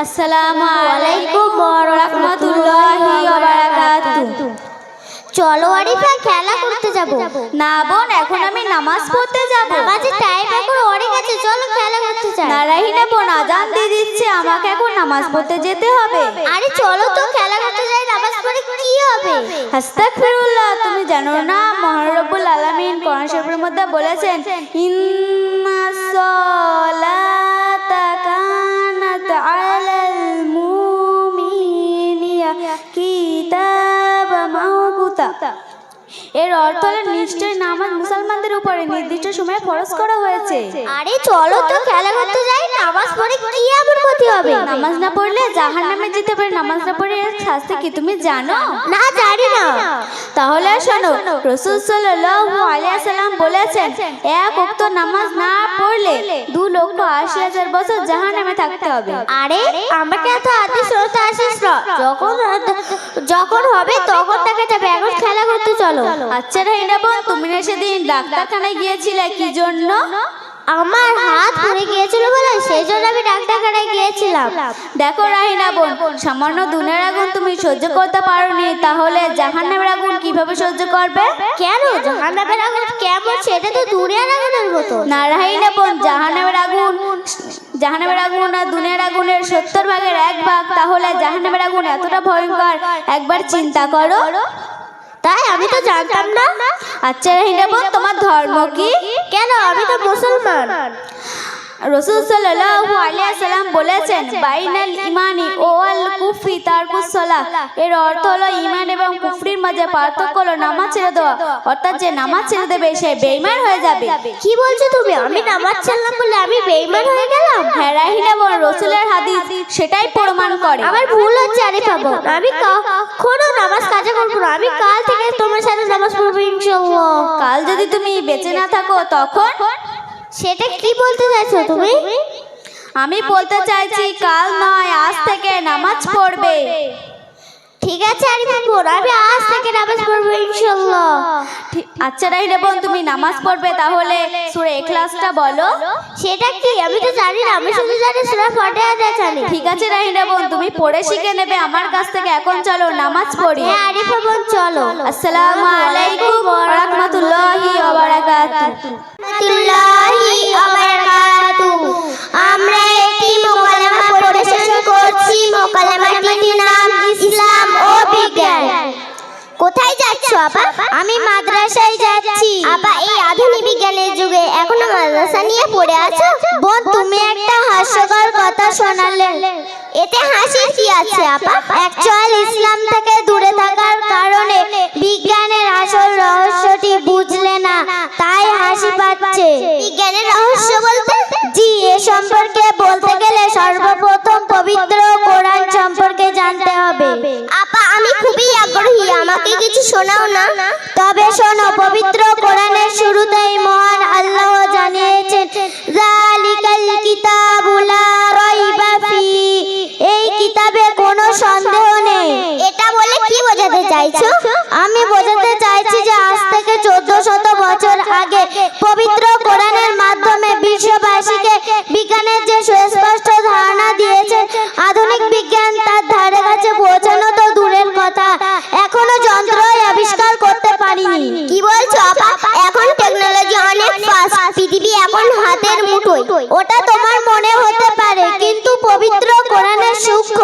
আসসালামু আলাইকুম ওয়া রাহমাতুল্লাহি ওয়া বারাকাতুহু। চলো আরিফা, খেলা করতে যাব। না বোন, এখন আমি নামাজ পড়তে যাব। নামাজের টাইম এখন অনেক আছে, চলো খেলা করতে যাই। না রাহিনা বোন, আজান দিয়ে দিচ্ছে, আমাকে এখন নামাজ পড়তে যেতে হবে। আরে চলো তো খেলা করতে যাই, নামাজ পড়ে কি হবে? আস্তাগফিরুল্লাহ, তুমি জানো না মহান রব্বুল আলামিন কোরআন শরীফের মধ্যে বলেছেন, ইন্নাস সালাতা কানাত আলাল মুমিনিনা কিতাবাম মাওকুতা। এর অর্থ হলো নিশ্চয় নামাজ মুসলমানদের উপরে নির্দিষ্ট সময়ে ফরজ করা হয়েছে। আরে চলো তো খেলা করতে যাই, নামাজ পড়ে কি এমন ক্ষতি হবে? নামাজ না পড়লে জাহান্নামে যেতে পারে। নামাজ না পড়ে এর শাস্তি কি তুমি জানো? না, জানি না। তাহলে শোনো, রাসূল সাল্লাল্লাহু আলাইহি ওয়াসাল্লাম বলেছেন, এক ওয়াক্ত নামাজ না পড়লে 2,80,000 বছর জাহান্নামে থাকতে হবে। আরে আমাকে এত হাদিস শুনতে আসিস না, যখন হবে তখন দেখা যাবে, এখন খেলা করতে চলো। আচ্ছা রাহিনা বোন, তুমি না সেদিন ডাক্তারখানায় গিয়েছিলে কি জন্য? আমার হাত পুড়ে গিয়েছিল বলে সেই জন্য আমি ডাক্তারখানায় গিয়েছিলাম। দেখো রাহিনা বোন, সামান্য দুনিয়ার আগুন তুমি সহ্য করতে পারোনি, তাহলে জাহান্নামের আগুন কিভাবে সহ্য করবে? কেন? জাহান্নামের আগুন কেমন? সেটা তো দুনিয়ার আগুনের মতো। না রাহিনা বোন, জাহান্নামের আগুন আর দুনিয়ার আগুনের 70 ভাগের 1 ভাগ। তাহলে জাহান্নামের আগুন এতটা ভয়ঙ্কর, একবার চিন্তা করো। তাই? আমি তো জানতাম না। আচ্ছা রাহিনা বোন, তোমার ধর্ম কি? কেন? আমি তো মুসলমান। রাসূল সাল্লাল্লাহু আলাইহি ওয়াসাল্লাম বলেছেন, বাইনাল ঈমানি ওয়াল কুফরি তারকুস সালাহ। এর অর্থ হলো ঈমান এবং কুফরির মাঝে পার্থক্য হলো নামাজ ছেড়ে দেওয়া। অর্থাৎ যে নামাজ ছেড়ে দেবে সে বেঈমান হয়ে যাবে। কি বলছো তুমি? আমি নামাজ ছাড়লাম বলে আমি বেঈমান হয়ে গেলাম? হ্যাঁ রাহিনা বোন, রাসূলের হাদিস সেটাই প্রমাণ করে। আমার ভুল হচ্ছে আরিফা বোন, আমি কখনো নামাজ কাজা করব না। আমি কাল থেকে তোমার সাথে নামাজ পড়বো ইনশাআল্লাহ। কাল যদি তুমি বেঁচে না থাকো তখন? সেটা কি বলতে চাইছো তুমি? আমি বলতে চাইছি কাল নয়, আজ থেকে নামাজ পড়বে। ঠিক আছে আরিফা বোন, আমি আজ থেকে নামাজ পড়বো ইনশাআল্লাহ। আচ্ছা রাহিনা বোন, তুমি নামাজ পড়বে, তাহলে সূরা ইখলাসটা বলো। সেটা কি? আমি তো জানি না, আমি শুধু জানি সূরা ফাতিহাটা জানি। ঠিক আছে রাহিনা বোন, তুমি পড়ে শিখে নেবে আমার কাছ থেকে। এখন চলো নামাজ পড়ি। হ্যাঁ আরিফা বোন, চলো। আসসালামু আলাইকুম ওয়া রাহমাতুল্লাহি ওয়া বারাকাতুহু। আমরা একটি মোকালেমা পরিবেশন করছি। মোকালেমাটির নাম ইসলাম ও বিজ্ঞান। কোথায় যাচ্ছ আপা? আমি মাদ্রাসায় যাচ্ছি। আপা, এই আধুনিক বিজ্ঞানের যুগে এখনো মাদ্রাসা নিয়ে পড়ে আছো? বোন, তুমি একটা হাস্যকর কথা শোনালে, এতে হাসির কি আছে আপা? অ্যাকচুয়াল ইসলাম থেকে দূরে থাকার কারণে বিজ্ঞানের আসল রহস্যটি বুঝলে না, তাই হাসি পাচ্ছে। বিজ্ঞানের রহস্য বলতে? জি, এ সম্পর্কে বলতে গেলে সর্বপ্রথম পবিত্র কোরআন সম্পর্কে জানতে হবে। আপা, আমি খুবই আগ্রহী, আমাকে কিছু শোনাও না। তবে শোনো, পবিত্র কোরআনের শুরুতেই মহান আল্লাহ জানিয়েছেন, যালিকাল কিতাবু লা রাইবা ফি। এই কিতাবে কোনো সন্দেহ নেই। এটা বলে কি বোঝাতে চাইছো? আমি বোঝাতে চাইছি যে আজ থেকে 1400 বছর আগে পবিত্র কোরআনের মাধ্যমে বিশ্ববাসীকে বিজ্ঞানের যে সুস্পষ্ট ধারণা দিয়েছে, আধুনিক বিজ্ঞান তার ধারে কাছে পৌঁছানো তো দূরের কথা, এখনো যন্ত্রই আবিষ্কার করতে পারিনি। কি বলছো আপা? এখন টেকনোলজি অনেক ফাস্ট, পৃথিবী এখন হাতের মুঠোয়। ওটা তোমার মনে হতে পারে, কিন্তু পবিত্র কোরআনের সূক্ষ্ম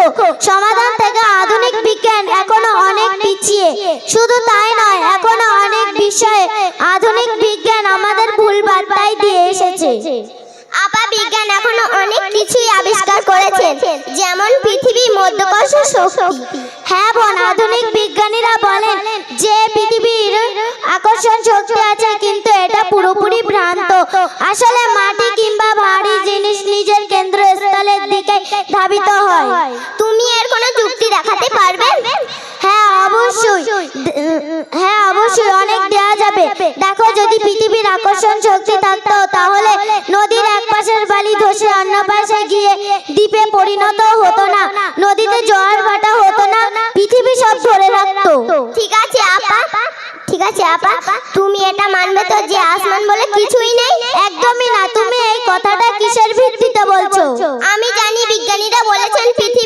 সমাধান থেকে আধুনিক বিজ্ঞান এখনো অনেক পিছিয়ে। শুধু তাই নয়, এখনো অনেক বিষয়ে আধুনিক বিজ্ঞান আমাদের ভুল বার্তাই দিয়ে এসেছে। আপা, বিজ্ঞান এখনো অনেক কিছুই আবিষ্কার করেছে, যেমন পৃথিবীর মধ্যাকর্ষণ শক্তি। হ্যাঁ বোন, আধুনিক বিজ্ঞানীরা বলেন যে পৃথিবীর আকর্ষণ শক্তি আছে, কিন্তু এটা পুরোপুরি ভ্রান্ত। আসলে মাটি কিংবা ভারী জিনিস নিজের কেন্দ্রস্থলের দিকে ধাবিত হয়। তুমি এর কোনো যুক্তি দেখাতে পারবে? হ্যাঁ অবশ্যই অনেক দেয়া যাবে। দেখো, যদি পৃথিবীর আকর্ষণ শক্তি থাকতো, তাহলে নদীর এক পাশের বালি ধসে অন্য পাশে গিয়ে দ্বীপে পরিণত হতো না, নদীতে জোয়ার ভাটা হতো না, পৃথিবী সব ধরে রাখতো। ঠিক আছে আপা, তুমি এটা মানবে তো যে আসমান বলে কিছুই নেই? একদমই না। তুমি এই কথাটা কিসের ভিত্তিতে বলছো? আমি জানি বিজ্ঞানীরা বলেছেন পৃথিবী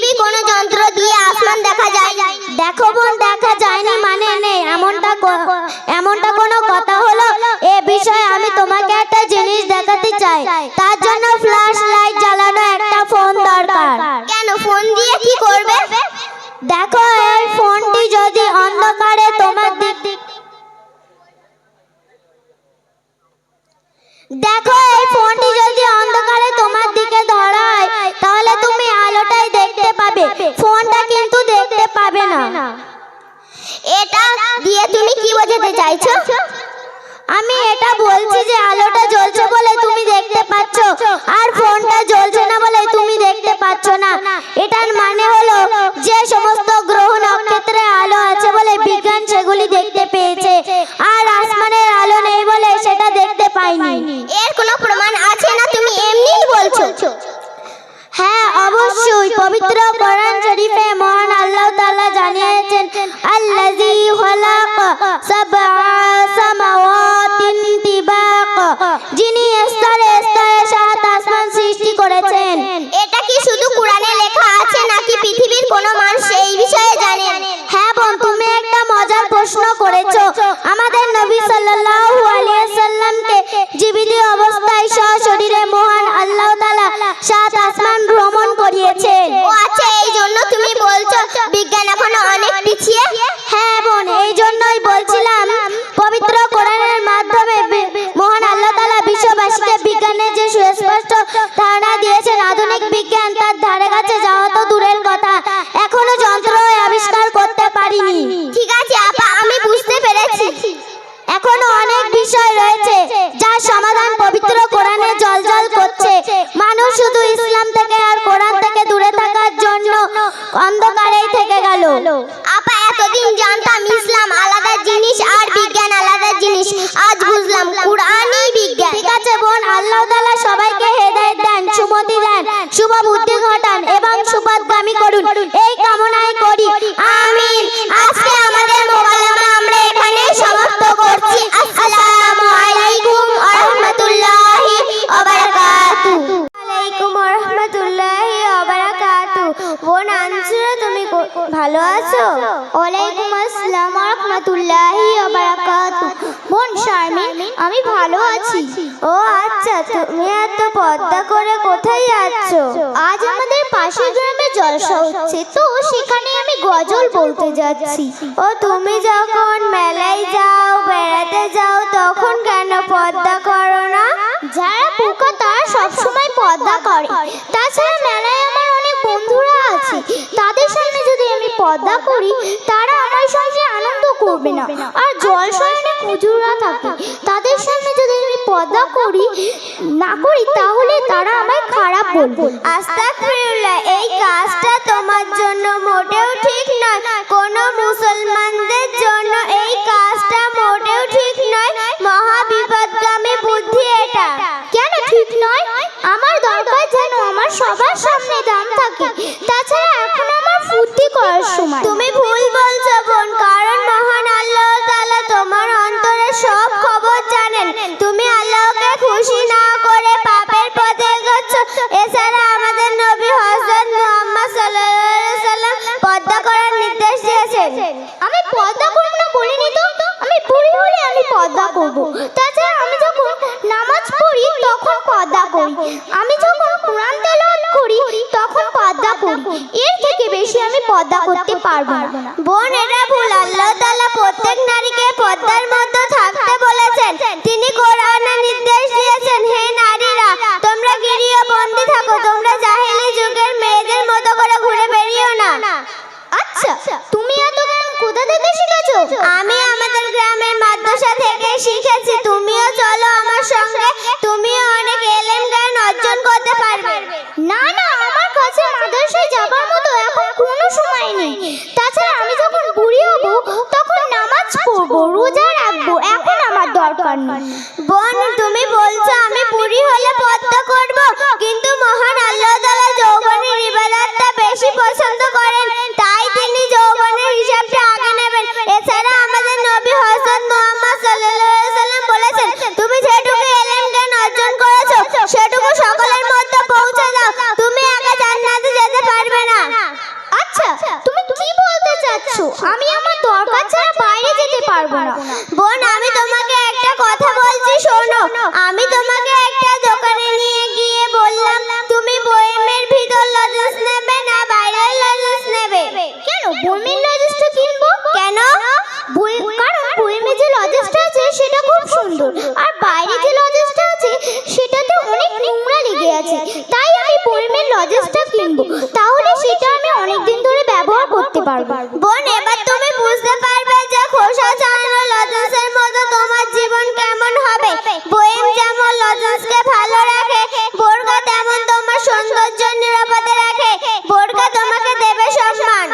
পবিত্র কোরআন শরীফে মহান আল্লাহ তাআলা জানিয়েছেন, আল্লাযী খালাক সাবআ সামাওয়াতিন তিবাক, যিনি স্তরে স্তরে সাত আসমান সৃষ্টি করেছেন। এটা কি শুধু কোরআনে লেখা আছে নাকি পৃথিবীর কোনো মানুষ এই বিষয়ে জানে? হ্যাঁ বোন, তুমি একটা মজার প্রশ্ন করেছো। আমাদের নবী সাল্লাল্লাহু আলাইহি সাল্লামকে জীবিত অবস্থায় সশরীরে মহান আল্লাহ তাআলা সাত আসমান ভ্রমণ করিয়েছেন। ও আচ্ছা, এই জন্য তুমি বলছো বিজ্ঞান এখনো অনেক পিছিয়ে? হ্যাঁ বোন, এই জন্যই বলছিলাম পবিত্র কোরআনের মাধ্যমে মহান আল্লাহ তাআলা বিশ্ববাসীকে বিজ্ঞানের যে সুস্পষ্ট ধারণা দিয়েছেন, আধুনিক বিজ্ঞান তার ধারে কাছে যাওয়া তো দূরের কথা, এখনো যন্ত্র আবিষ্কার করতে পারিনি। ঠিক আছে আপা, আমি বুঝতে পেরেছি। এখনো অনেক বিষয় রয়েছে যার সমাধান পবিত্র কোরআনে জলজল করছে। মানুষ শুধু ইসলাম থেকে আর কোরআন থেকে দূরে থাকার জন্য অন্ধকারেই থেকে গেল। আপা, এতদিন জানতাম ইসলাম আলাদা জিনিস আর বিজ্ঞান আলাদা জিনিস, আজ বুঝলাম কোরআনই বিজ্ঞান। ঠিক আছে বোন, আল্লাহ তাআলা সবাইকে হেদায়েত দেন, সুমতি দেন, শুভ বুদ্ধি ঘটান এবং সুপথগামী করুন, এই কামনাই করি। আমিন। আজকে আমাদের মোকালামা আমরা এখানে সমাপ্ত করছি। আসসালামু আলাইকুম ওয়া রাহমাতুল্লাহি ওয়া বারাকাতুহু। ওয়ালাইকুম ওয়া রাহমাতুল্লাহি ওয়া বারাকাতুহু। বোন আনসুরা, তুমি ভালো আছো? ওয়ালাইকুম আসসালাম ওয়া রাহমাতুল্লাহি ওয়া বারাকাতুহু। বোন শারমিন, আমি ভালো আছি। ও আচ্ছা, তুমি এত পর্দা করে কোথায় যাচ্ছ? আজ আমাদের পাশের গ্রামে জলসা হচ্ছে, তো সেখানে আমি গজল বলতে যাচ্ছি। ও তুমি যখন মেলায় যাও, বেড়াতে যাও, তখন কেন পর্দা করো না? যারা বোকা তারা সবসময় পর্দা করে। তাছাড়া মেলায় আমার অনেক বন্ধুরা আছে, তাদের সামনে যদি আমি পর্দা করি তারা আমার সঙ্গে আনন্দ করবে না। আর জলসায় অনেক হুজুররা থাকে, তাদের সামনে যদি আমি পর্দা করি তাহলে তারা আমায় খারাপ বলবে। আস্তাগফিরুল্লাহ, এই কাজটা তোমার জন্য মোটেও ঠিক নয়। কোন মুসলমানদের জন্য এই কাজটা মোটেও ঠিক নয়। মহা বিপদগামী বুদ্ধি এটা। কেন ঠিক নয়? আমার দরকার যেন আমার সবার সামনে দাম থাকে। তাছাড়া এখন আমার ফুর্তি করার সময়। তুমি ভুল বলছো বোন, কারণ মহান আল্লাহ তাআলা তোমার অন্তরের সব খবর জানেন। তুমি আল্লাহকে খুশি না করে পাপের পথে এগোচ্ছ। এছাড়া আমাদের নবী হযরত মুহাম্মদ সাল্লাল্লাহু আলাইহি সাল্লাম পর্দা করার নির্দেশ দিয়েছেন। আমি পর্দা করব না বলিনি তো, আমি বুড়ি হলে আমি পর্দা করব। তাছাড়া আমি যখন নামাজ পড়ি তখন পর্দা করি, আমি যখন কোরআন তেলাওয়াত করি তখন পর্দা করি। এর থেকে বেশি আমি পর্দা করতে পারবো না। বোন, এটা ভুল। আল্লাহ তাআলা প্রত্যেক নারীকে পর্দার মধ্যে থাকতে বলেছেন। তিনি কোরআনে নির্দেশ দিয়েছেন, হে নারীরা, তোমরা গৃহবন্দী থাকো, তোমরা জাহেলি যুগের মেয়েদের মতো করে ঘুরে বেরিও না। আচ্ছা, তুমি এত জ্ঞান কোথা থেকে শিখেছো? আমি আমাদের গ্রামের মাদ্রাসা থেকে শিখেছি। তুমিও চলো আমার সঙ্গে, তুমিও অনেক এলেম জ্ঞান অর্জন করতে পারবে। না না, আমার কাছে মাদ্রাসায় যাবার মতো এখন কোনো সময় নেই। তাছাড়া আমি যখন বুড়ি হব তখন নামাজ পড়বো, রোজা রাখবো, এখন আমার দরকার নেই। বোন, তুমি বলছো আমি বুড়ি হলে পর্দা করব, কিন্তু মহান আল্লাহ তাআলা যৌবনের ইবাদতটা বেশি পছন্দ করেন, তাই তিনি যৌবনের হিসাবটা আগে নেবেন। এছাড়া আমাদের নবী হযরত মুহাম্মদ সাল্লাল্লাহু আলাইহি সাল্লাম বলেছেন, তুমি যেটুকু ইলম জ্ঞান অর্জন করেছো সেটুকু সকলের মধ্যে পৌঁছে দাও, তুমি একা জান্নাতে যেতে পারবে না। আচ্ছা, তুমি কি বলতে চাচ্ছো? আমি আমার দরকার ছাড়া বাইরে যেতে পারবো না। বোন, আমি তোমাকে একটা কথা বলছি, শোনো। আমি তোমাকে একটা দোকানে নিয়ে গিয়ে বললাম, তুমি বইমের ভিতর লজেন্স নেবে না বাইরের লজেন্স নেবে? কেন বইমের লজেন্সটা কিনবো? কেন? কারণ বইমে যে লজেন্সটা আছে সেটা খুব সুন্দর, আর বাইরে যে লজেন্সটা আছে সেটাতে অনেক নোংরা লেগে আছে, তাই আমি বইমের লজেন্সটা কিনবো, তাহলে সেটা আমি অনেকদিন ধরে ব্যবহার করতে পারবো। বোন, এবার তুমি বুঝতে পারবে যে খোসা ছাড়ানো লজেন্সের মতো তোমার জীবন কেমন হবে। বইম যেমন লজেন্সকে ভালো রাখে, বোরকা তেমন তোমার সৌন্দর্য নিরাপদে রাখে। বোরকা তোমাকে দেবে সম্মান।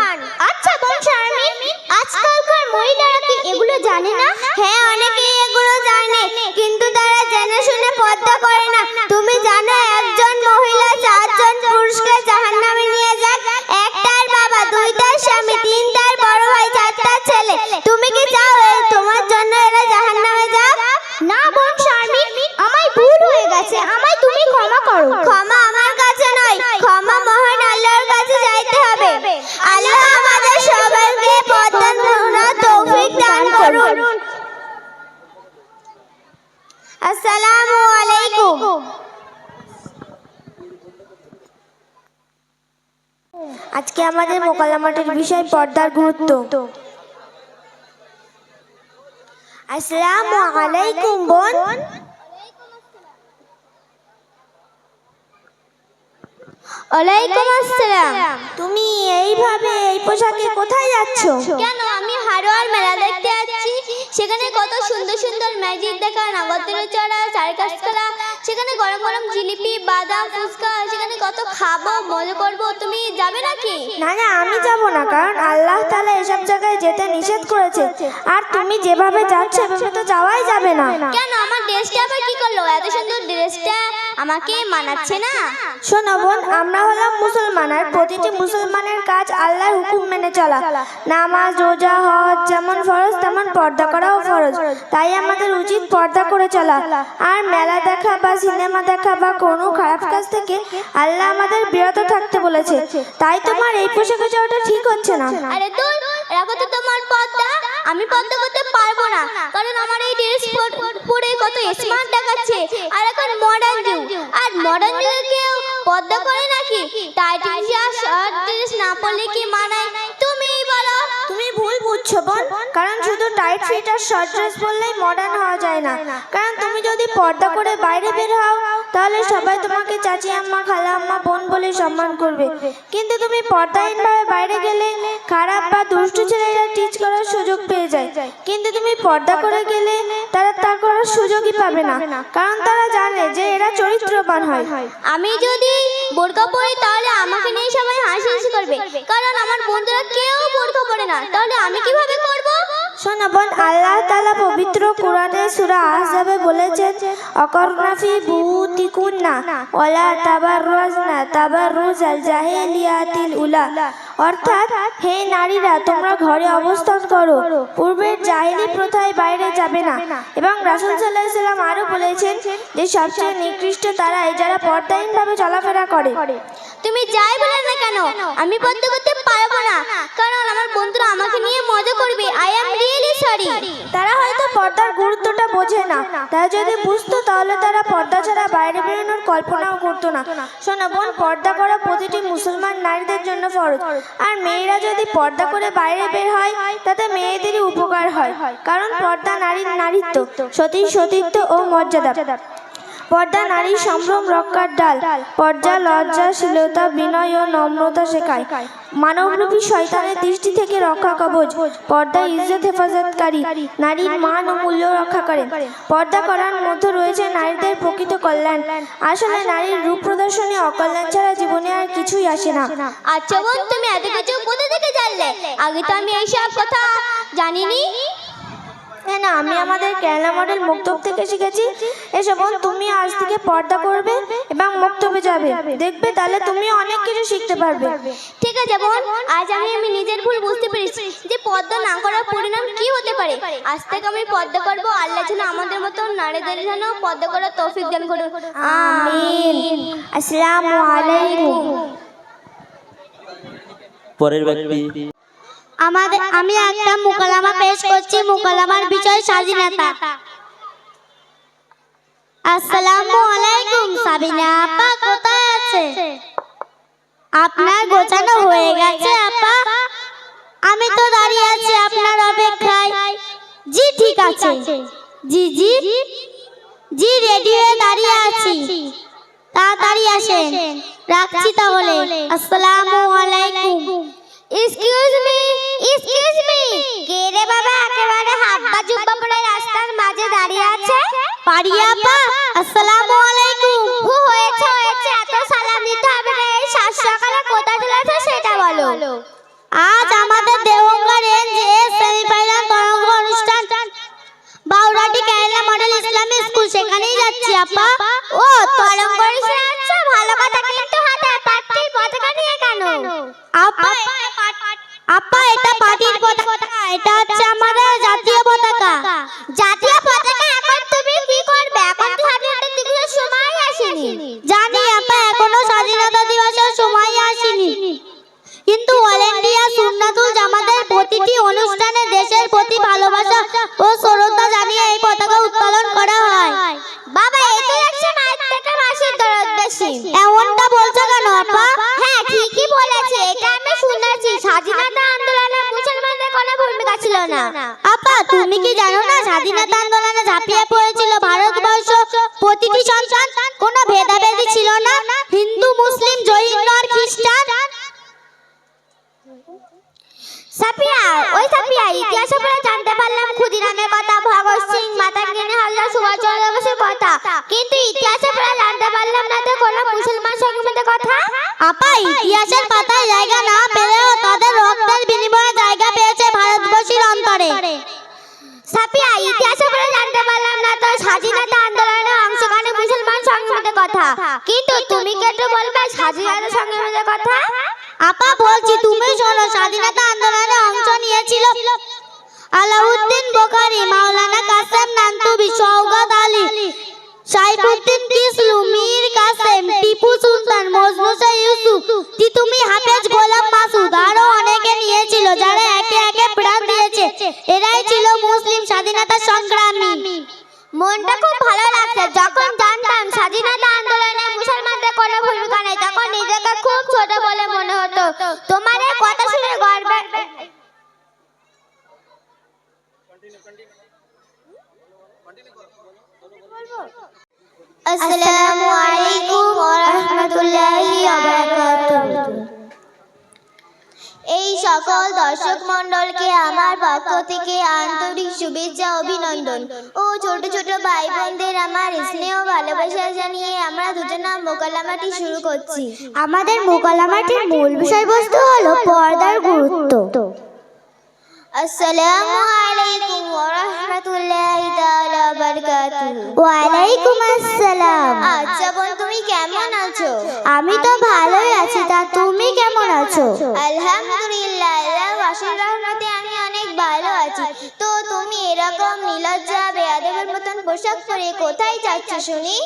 আচ্ছা বোন শারমিন, আজকালকার মহিলারা কি এগুলো জানে না? হ্যাঁ, অনেকেই এগুলো জানে, কিন্তু তারা জেনে শুনে পর্দা করে না। তুমি জানো একজন মহিলা 4 জন পুরুষকে জাহান্নামে নিয়ে যায়? আজকে আমাদের মোকালামাটের বিষয় পর্দার গুরুত্ব। আসসালামু আলাইকুম বোন। ওয়ালাইকুম আসসালাম। তুমি এইভাবে এই পোশাকে কোথায় যাচ্ছ? কেন, আমি হারোয়ার মেলা দেখতে যাচ্ছি। সেখানে কত সুন্দর সুন্দর ম্যাজিক দেখা, নগরদোলা চড়া, সার্কাস করা, সেখানে গরম গরম জিলিপি, বাদাম, ফুচকা, সেখানে কত খাবো, মজা করবো। তুমি যাবে নাকি? না না, আমি যাব না, কারণ আল্লাহ তাআলা এসব জায়গায় যেতে নিষেধ করেছে। আর তুমি যেভাবে যাচ্ছ এভাবে তো যাওয়াই যাবে না। কেন, আমার ড্রেসটা আবার কি করলো? এত সুন্দর ড্রেসটা আমাকে মানাচ্ছে না। শোনো বোন, আমরা হলাম মুসলমান, আর প্রতিটি মুসলমানের কাজ আল্লাহর হুকুম মেনে চলা। নামাজ, রোজা, হজ যেমন ফরজ তেমন পর্দা করাও ফরজ। তাই আমাদের উচিত পর্দা করে চলা। আর মেলা দেখা বা সিনেমা দেখা বা কোনো খারাপ কাজ থেকে আল্লাহ আমাদের বিরত থাকতে বলেছে। তাই তোমার এই পোশাকে যাওয়াটা ঠিক হচ্ছে না। আরে দূর, রাখো তো তোমার পর্দা। আমি পর্দা করতে পারবো না, কারণ আমার এই ড্রেস পরে কত স্মার্ট দেখাচ্ছে। আর এখন মডার্ন যুগ, আর মডার্ন যুগে কেউ পর্দা করে নাকি? টাইট শার্ট ড্রেস না পরলে কি মানায়? তুমিই বলো। তুমি ভুল বুঝছো বোন, কারণ শুধু টাইট ফিট আর শর্ট ড্রেস পরলেই মডার্ন হওয়া যায় না। কারণ তুমি যদি পর্দা করে বাইরে বের হও তাহলে সবাই তোমাকে চাচি আম্মা, খালা আম্মা, বোন বলে সম্মান করবে। কিন্তু তুমি পর্দাহীনভাবে বাইরে গেলে খারাপ বা দুষ্টু ছেলেরা টিচ করার সুযোগ পেয়ে যায়। কিন্তু তুমি পর্দা করে গেলে তারা তা করার সুযোগই পাবে না, কারণ তারা জানে যে এরা চরিত্রবান হয়। আমি যদি বোরকা পরি তাহলে আমাকে নিয়ে সবাই হাসাহাসি করবে, কারণ আমার বন্ধুরা কেউ বোরকা পরে না। তাহলে আমি কিভাবে করব? শোনো বোন, আল্লাহ তাআলা পবিত্র কোরআনে সূরা আহজাবে বলেছেন, অকরনা ফি বুয়ুতিকুন্না ওয়ালা তাবাররাজনা তাবাররুজাল জাহিলিয়াতিল উলা। অর্থাৎ, হে নারীরা, তোমরা ঘরে অবস্থান করো, পূর্বের জাহেলি প্রথায় বাইরে যাবে না। এবং রাসূল সাল্লাল্লাহু আলাইহি সাল্লাম আরো বলেছেন যে সবচেয়ে নিকৃষ্ট তারাই যারা পর্দাহীনভাবে চলাফেরা করে। তুমি যাই বলে না কেন, আমি পর্দা করতে পারবো না, কারণ আমার বন্ধুরা আমাকে নিয়ে মজা করবে। I am really sorry. তারা হয়তো পর্দার গুরুত্বটা বোঝে না। তারা যদি বুঝতো তাহলে তারা পর্দা ছাড়া বাইরে বেরোনোর কল্পনাও করতো না। শোনো বোন, পর্দা করা প্রতিটি মুসলমান নারীদের জন্য ফরজ। আর মেয়েরা যদি পর্দা করে বাইরে বের হয় তাতে মেয়েদেরই উপকার হয়, কারণ পর্দা নারীর নারীত্ব, সতীত্ব ও মর্যাদা। পর্দা নারীর সম্ভ্রম রক্ষার ডাল। পর্দা লজ্জাশীলতা, বিনয় ও নম্রতা শেখায়। মানবরূপী শয়তানের দৃষ্টি থেকে রক্ষা কবচ। পর্দা ইজ্জত হেফাজতকারী, নারীর মান ও মূল্য রক্ষা করে। পর্দা করার মধ্যে রয়েছে নারীদের প্রকৃত কল্যাণ। আসলে নারীর রূপ প্রদর্শনী অকল্যাণ ছাড়া জীবনে আর কিছুই আসে না। আচ্ছা বোন, তুমি এত কিছু কোথা থেকে জানলে? আগে তো আমি এইসব কথা জানিনি। না, আমি আমাদের কেরালা মডেল মুক্তব থেকে শিখেছি। এসব বোন, তুমি আজ থেকে পর্দা করবে এবং মুক্তবে যাবে, দেখবে তাহলে তুমি অনেক কিছু শিখতে পারবে। ঠিক আছে বোন, আজ আমি নিজের ভুল বুঝতে পেরেছি যে পর্দা না করার পরিণাম কি হতে পারে। আজ থেকে আমি পর্দা করব। আল্লাহ যেন আমাদের মতো নারীদের যেন পর্দা করার তৌফিক দান করুন। আমিন। আসসালামু আলাইকুম। পরের ব্যক্তি। আমি একটা মুকালামা পেশ করছি। মুকালামার বিষয় স্বাধীনতা। আসসালামু আলাইকুম। সাবিনা আপা কোথায় আছে? আপনার গোছানো হয়ে গেছে আপা? আমি তো দাঁড়িয়ে আছি আপনার অপেক্ষায়। জি ঠিক আছে। জি জি জি রেডি হয়ে দাঁড়িয়ে আছি, তাড়াতাড়ি আসেন। রাখছি তাহলে। আসসালামু আলাইকুম। Excuse me. কে রে বাবা, একেবারে হাব্বা জুব্বা পরে রাস্তার মাঝে দাঁড়িয়ে আছে? পারিয়া আপা, আসসালামু আলাইকুম। হয়েছে, এত সালাম দিতে হবে না। এই সাত সকালে কোথায় চলেছে সেটা বলো। আজ আমাদের দেওঙ্গা রেঞ্জে সেমিফাইনাল তরঙ্গ অনুষ্ঠান, বাউরাটি কেরালা মডেল ইসলামিক স্কুল, সেখানেই যাচ্ছি আপা। ও, তরঙ্গ অনুষ্ঠান, আচ্ছা ভালো কথা, কিন্তু হাতে পার্টির পতাকা নিয়ে কেন? আপা এটা পার্টির পতাকা, এটা হচ্ছে আমাদের জাতীয় পতাকা। জাতীয় পতাকা এখন তুমি কি করবে? এখন তো স্বাধীনতা দিবসের সময় আসেনি। জানি আপা, এখনো স্বাধীনতা দিবসের সময় আসেনি, কিন্তু অল ইন্ডিয়া সুন্নাতুল জামাতের প্রতিটি অনুষ্ঠানে দেশের প্রতি ভালোবাসা ও শ্রদ্ধা জানিয়ে এই পতাকা উত্তোলন করা হয়। বাবা, এই তো দেখছেন আজ থেকে মাসের দরদ বেশি। এমনটা বলছো কেন আপা? হ্যাঁ ঠিকই বলেছে, এটা আমি স্বাধীনতা আন্দোলনে মুসলমানদের কোনো ভূমিকা ছিল না। আপা, তুমি কি জানো না স্বাধীনতা আন্দোলনে ঝাঁপিয়ে পড়েছিল ভারতবর্ষ প্রতিটি সন্তান, কোনো ভেদাভেদি ছিল না, হিন্দু মুসলিম জৈন আর খ্রিস্টান। সাফিয়া, সাফিয়া, ইতিহাসে পড়ে জানতে পারলাম ক্ষুদিরামের কথা, ভগৎ সিং, মাতঙ্গিনী হাজরা, সুভাষচন্দ্র বসুর কথা, কিন্তু ইতিহাসে পড়ে জানতে পারলাম না তো কোনো মুসলমান সংগঠনের কথা। আপা, ইতিহাসের পাতায় জায়গা না পেলেও তাদের রক্তের বিনিময়ে জায়গা পেয়েছে ভারতবর্ষের অন্তরে। সাফিয়া, ইতিহাসে পড়ে জানতে পারলাম না তো স্বাধীনতা আন্দোলনে অংশগ্রহণে মুসলমান সংগঠনের কথা, কিন্তু তুমি কি একটু বলবে স্বাধীনতা সংগ্রামীদের কথা? আপা, বলছি, তুমি শোনো। স্বাধীনতা আন্দোলনে অংশ নিয়েছিল আলাউদ্দিন বুখারী, মাওলানা কাসেম নানতুবি, শওকত আলী, সাইফুদ্দিন কিসলু, মীর কাসেম, টিপু সুলতান, মজনু শাহ ইউসুফ, তিতুমি, হাফেজ, গোলাম মাসুদ, আরো অনেকে নিয়েছিল যারা একে একে প্রাণ দিয়েছে। এরাই ছিল মুসলিম স্বাধীনতা সংগ্রামী। মনটা খুব ভালো লাগছে। যখন জানতাম স্বাধীনতা আন্দোলনে মুসলমানদের কোনো ভূমিকা নেই, তখন নিজেকে খুব ছোট বলে মনে হতো। তোমার এই কথা শুনে গর্বে আসসালামু আলাইকুম ওয়া রাহমাতুল্লাহি ওয়া বারাকাতুহু। এই সকল দর্শক মণ্ডলকে আমার পক্ষ থেকে আন্তরিক শুভেচ্ছা অভিনন্দন ও ছোট ছোট ভাই বোনদের আমার স্নেহ ভালোবাসা জানিয়ে আমরা দুজনা মোকালামাটি শুরু করছি। আমাদের মোকালামাটির মূল বিষয়বস্তু হলো পর্দার গুরুত্ব। আসসালামু আলাইকুম ওয়া রাহমাতুল্লাহি তাআলা ওয়া বারাকাতুহু। ওয়া আলাইকুম আসসালাম। আচ্ছা বোন, তুমি কেমন আছো? আমি তো ভালোই আছি, তা তুমি কেমন আছো? আলহামদুলিল্লাহ, আল্লাহর অশেষ রহমতে আমি অনেক ভালো আছি। তো তুমি এরকম নির্লজ্জা বেয়াদবের মতন পোশাক পরে কোথায় যাচ্ছ শুনি?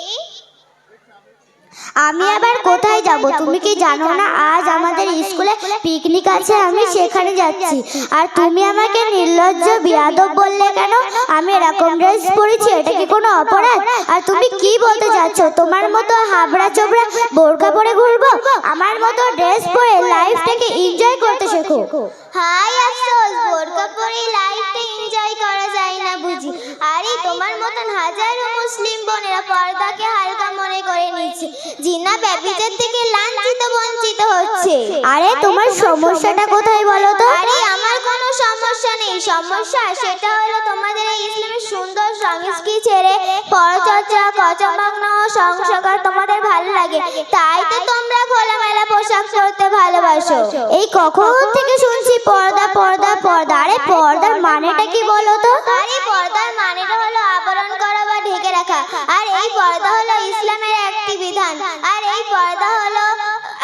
আমি আবার কোথায় যাব? তুমি কি জানো না আজ আমাদের স্কুলে পিকনিক আছে, আমি সেখানে যাচ্ছি। আর তুমি আমাকে নির্লজ্জ বিয়াদব বললে কেন? আমি এরকম ড্রেস পরেছি, এটা কি কোনো অপরাধ? আর তুমি কি বলতে যাচ্ছ? তোমার মতো হাবড়া চোবড়া বোরকা পরে ঘুরবো? আমার মতো ড্রেস পরে লাইফটাকে এনজয় করতে শেখো। হাই আফসোস, বোরকা পরে লাইফটা এনজয় করা যায় না বুঝি। আরে তোমার মতন হাজারো মুসলিম বোনেরা পর্দাকে হালকা মনে করে নিচ্ছে, জিনা ব্যভিচার থেকে লাঞ্ছিত বঞ্চিত হচ্ছে। আরে তোমার সমস্যাটা কোথায় বলো তো? আরে আমার কোনো সমস্যা নেই। সমস্যা সেটা হলো তোমাদের এই ইসলামের সুন্দর সংস্কৃতি ছেড়ে পরচর্চা, কচমগ্ন সংস্কার তোমাদের ভালো লাগে, তাই তো তোমরা খোলামেলা পোশাক পরতে ভালোবাসো। এই কখন থেকে শুনছি পর্দা পর্দা পর্দা। আরে পর্দার মানেটা কি বলো তো? আরে পর্দার মানেটা হলো আবরণ করা বা ঢেকে রাখা। আর এই পর্দা হলো ইসলামের একটি বিধান। আর এই পর্দা হলো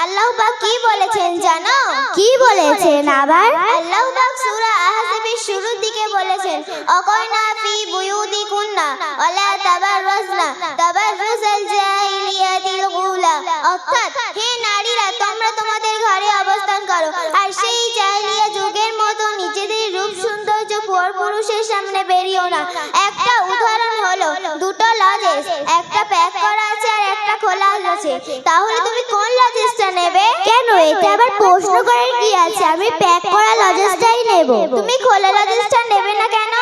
আল্লাহ পাক কি বলেছেন জানো? কি বলেছেন আবার? আল্লাহ পাক সূরা আহজাবের শুরুর দিকে বলেছেন, অকয়না ফি বুয়ুতিকুন্না ওয়ালা তাবাররাজনা তাবাররুজাল জাহিলিয়াতিল উলা। অর্থাৎ হে নারীরা, তোমরা তোমাদের ঘরে অবস্থান করো আর সেই জাহিলিয়া যুগের মতো নিজেদের রূপ সৌন্দর্য পরপুরুষের সামনে বেরিও না। একটা উদাহরণ হলো দুটো লজেস, একটা প্যাক করা আছে আর একটা খোলা আছে। তাহলে তুমি কোন লজেসটা নেবে? কেন, এটা আবার প্রশ্ন করার কি আছে? আমি প্যাক করা লজেসটাই নেব। তুমি খোলা লজেসটা নেবে না কেন?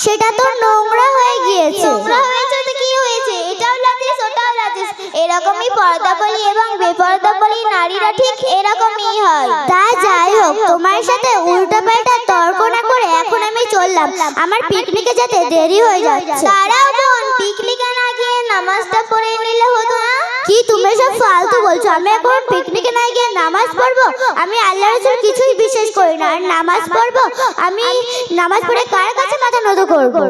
সেটা তো নোংরা হয়ে গিয়েছে। নোংরা হয়েছে তো কি হয়েছে? এটাও লজেস ওটাও লজেস। এরকমই পর্দাপলি এবং বেপর্দাপলি নারীরা ঠিক এরকমই হয়। তা যাই হোক, তোমার সাথে উল্টাপাল্টা তর্ক না করে এখন আমি চললাম। আমার পিকনিকে যেতে দেরি হয়ে যাচ্ছে। দাঁড়াও বোন, পিকনিকে না গিয়ে নামাজটা পড়ে নিলে হতো না? কি তুমি সব ফালতু বলছো? আমি এখন পিকনিকে না গিয়ে নামাজ পড়বো? আমি আল্লাহর রাসূল কিছুই বিশ্বাস করি না। আর নামাজ পড়বো? আমি নামাজ পড়ে কার কাছে মাথা নত করবো?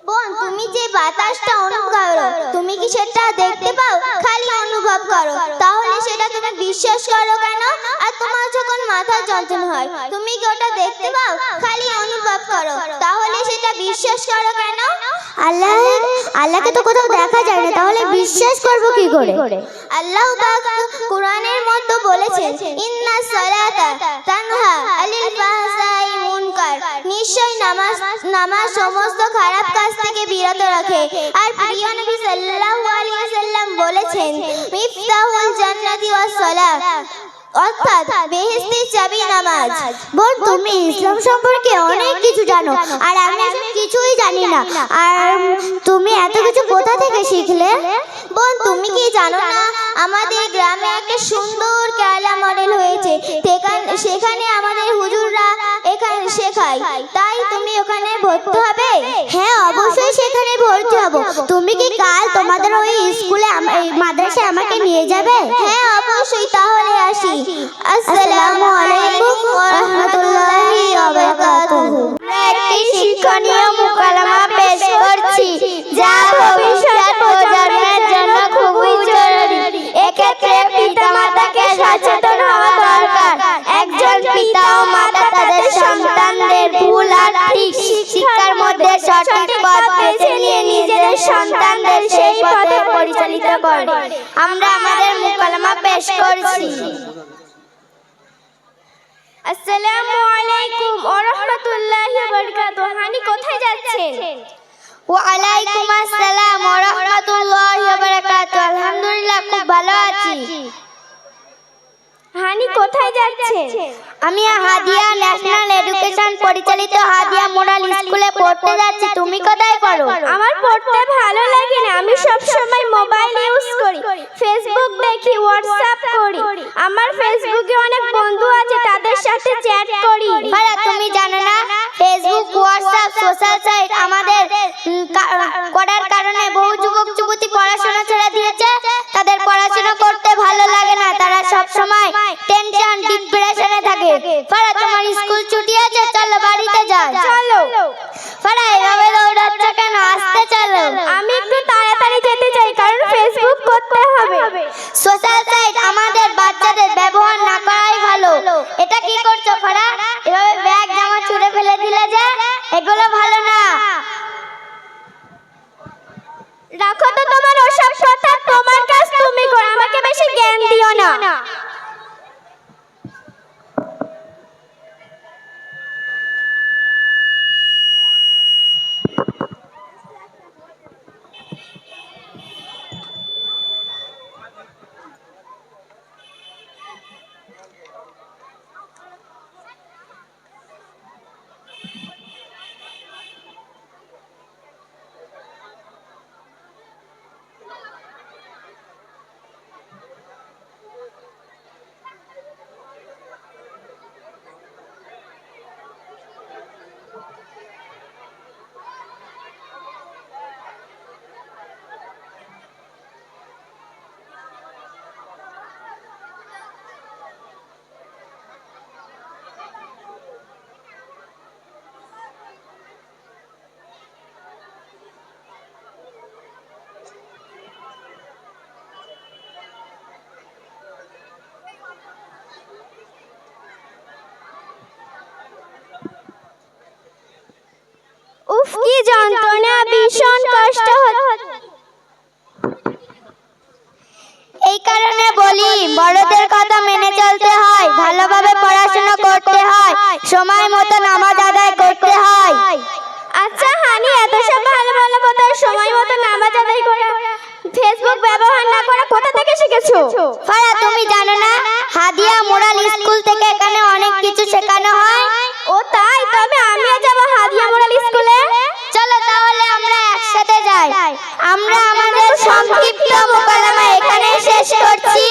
বোন, তুমি যে বাতাসটা অনুভব করো, তুমি কি সেটা দেখতে পাও? খালি অনুভব করো, তাহলে সেটা তুমি বিশ্বাস করো কেন? আর তোমার যখন মাথা যন্ত্রণা হয়, তুমি কি ওটা দেখতে পাও? খালি অনুভব করো, তাহলে সেটা বিশ্বাস করো কেন? আল্লাহকে তো কোথাও দেখা যায় না, তাহলে বিশ্বাস করবো কি করে? আল্লাহ পাক কোরআনের মধ্যে বলেছেন, ইন্নাস সালাতা তানহা আনিল ফাহশাই মুনকার। নিশ্চয় নামাজ সমস্ত খারাপ কাজ থেকে বিরত রাখে। আর প্রিয় নবী সাল্লাল্লাহু আলাইহি ওয়াসাল্লাম বলেছেন, মিফতাহুল জান্নাতি ওয়াস সালাত। অর্থাৎ বেহেশতের চাবি নামাজ। বোন, তুমি ইসলাম সম্পর্কে অনেক কিছু জানো আর আমি আসলে কিছুই জানি না। আর তুমি এত কিছু কোথা থেকে শিখলে? বোন, তুমি কি জানো না আমাদের গ্রামে একটা সুন্দর কেরালা মডেল হয়েছে, সেখানে আমাদের হুজুররা এখানে শেখায়, তাই তুমি ওখানে ভর্তি হবে? হ্যাঁ, অবশ্যই সেখানে ভর্তি হব। তুমি কি কাল তোমাদের ওই স্কুলে মাদ্রাসায় আমাকে নিয়ে যাবে? হ্যাঁ, অবশ্যই। তাহলে আসি। আসসালামু আলাইকুম ওয়া রাহমাতুল্লাহি ওয়া বারাকাতুহু। একটি শিক্ষণীয় মুকালামা পেশ করছি যা ভবিষ্যৎ প্রজন্মের জন্য খুবই জরুরি। এক্ষেত্রে পিতামাতাকে সচেতন হওয়া দরকার। একজন পিতা ও মাতা তাদের সন্তানদের ভুল আর ঠিক শিক্ষার মধ্যে সঠিক পথ বেছে নিয়ে নিজেদের সন্তানদের সেই পথে পরিচালিত করে। আমরা আমাদের মুকালামা পেশ করছি। আসসালামু আলাইকুম ওয়া রাহমাতুল্লাহি ওয়া বারাকাতুহু। হানি কোথায় যাচ্ছেন? ওয়া আলাইকুম আসসালাম ওয়া রাহমাতুল্লাহি ওয়া বারাকাতুহু। আলহামদুলিল্লাহ, খুব ভালো আছি। হানি কোথায় যাচ্ছেন? আমি হাদিয়া ন্যাশনাল এডুকেশন পরিচালিত হাদিয়া মোরাল স্কুলে পড়তে যাচ্ছি। তুমি কোথায় পড়ো? আমার পড়তে ভালো লাগে না। আমি সব সময় মোবাইল ইউজ করি, ফেসবুক দেখি, হোয়াটসঅ্যাপ করি। আমার ফেসবুকে অনেক বন্ধু আছে, তাদের সাথে চ্যাট করি। আরে তুমি জানো না ফেসবুক, হোয়াটসঅ্যাপ, সোশ্যাল সাইট আমাদের করার কারণে বহু যুবক যুবতী পড়াশোনা ছেড়ে দিয়েছে। তাদের পড়াশোনা করতে ভালো লাগে না, তারা সব সময় টেনশন ডিপ্রেশনে থাকে। ফারা, তোমার স্কুল ছুটি আছে, চলো বাড়িতে যাই। চলো। ফারা, এভাবে দৌড়াচ্ছ কেন? আসতে চলো। আমি একটু তাড়াতাড়ি যেতে চাই, কারণ ফেসবুক করতে হবে। সোশ্যাল সাইট আমাদের বাচ্চাদের ব্যবহার না করাই ভালো। এটা কি করছো ফারা? এভাবে ব্যাগ জামা ছুঁড়ে ফেলে দিলে যে, এগুলো ভালো না। রাখো তো তোমার ওসব কথা, তোমার কাজ তুমি করো, আমাকে বেশি জ্ঞান দিও না। উফ, কি যন্ত্রণা, ভীষণ কষ্ট হচ্ছে। এই কারণে বলি, বড়দের কথা মেনে চলতে হয়, ভালোভাবে পড়াশোনা করতে হয়, সময় মতো নামাজ আদায় করতে হয়। আচ্ছা হানি, এত সব ভালো ভালো কথা সময় মতো নামাজ আদায় করে ফেসবুক ব্যবহার না করা কোথা থেকে শিখেছো? ফারা, তুমি জানো না হাদিয়া মোরাল স্কুল থেকে এখানে অনেক কিছু শেখানো হয়। ও তাই? তবে আমিও যাব হাদিয়া মোরাল স্কুলে। চলো তাহলে আমরা একসাথে যাই। আমরা আমাদের সংক্ষিপ্ত মুকালামা এখানে শেষ করছি।